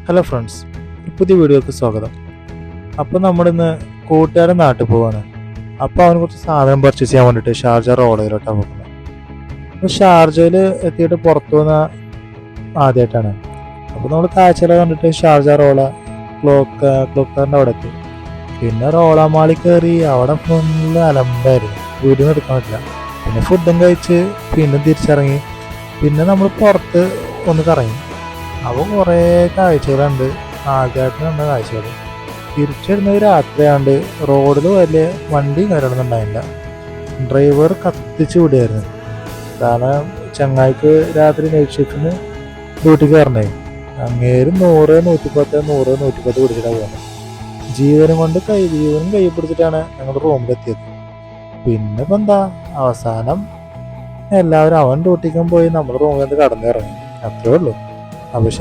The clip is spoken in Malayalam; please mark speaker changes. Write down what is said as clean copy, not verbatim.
Speaker 1: ഹലോ ഫ്രണ്ട്സ്, പുതിയ വീഡിയോക്ക് സ്വാഗതം. അപ്പോൾ നമ്മളിന്ന് കൂട്ടുകാരൻ നാട്ടിൽ പോവാണ്. അപ്പോൾ അവന് കുറച്ച് സാധനം പർച്ചേസ് ചെയ്യാൻ വേണ്ടിയിട്ട് ഷാർജ റോഡയിലോട്ടാണ് പോകുന്നത്. അപ്പോൾ ഷാർജയിൽ എത്തിയിട്ട് പുറത്തു വന്ന ആദ്യമായിട്ടാണ്. അപ്പോൾ നമ്മൾ കാഴ്ചകൾ കണ്ടിട്ട് ഷാർജ റോള ക്ലോക്കാറിൻ്റെ അവിടെ എത്തി. പിന്നെ റോളാമാളി കയറി അവിടെ ഫുള്ള് അലമ്പായിരുന്നു, വീഡിയോ എടുക്കാൻ പറ്റില്ല. പിന്നെ ഫുഡും കഴിച്ച് പിന്നെ തിരിച്ചിറങ്ങി. പിന്നെ നമ്മൾ പുറത്ത് ഒന്ന് കറങ്ങി. അപ്പോൾ കുറേ കാഴ്ചകളുണ്ട്, ആദ്യമായിട്ട് കണ്ട കാഴ്ചകൾ. തിരിച്ചിടുന്നത് രാത്രിയാണ്ട് റോഡിൽ വലിയ വണ്ടിയും കാര്യങ്ങളൊന്നും ഉണ്ടായില്ല. ഡ്രൈവർ കത്തിച്ച് വിടുകയായിരുന്നു. കാരണം ചങ്ങായിക്ക് രാത്രി നൈറ്റ് ഷിഫ്റ്റിന് ഡ്യൂട്ടിക്ക് കയറണേ. അങ്ങേര് 100, 110 പിടിച്ചിട്ടാണ് പോകുന്നത്. ജീവനും കൈ പിടിച്ചിട്ടാണ് ഞങ്ങൾ റൂമിലെത്തിയത്. പിന്നെ ഇപ്പം എന്താ, അവസാനം എല്ലാവരും അവൻ ഡ്യൂട്ടിക്കും പോയി, നമ്മൾ റൂമിൽ നിന്ന് കടന്നിറങ്ങി. അത്രേ ഉള്ളൂ. അപ്പോൾ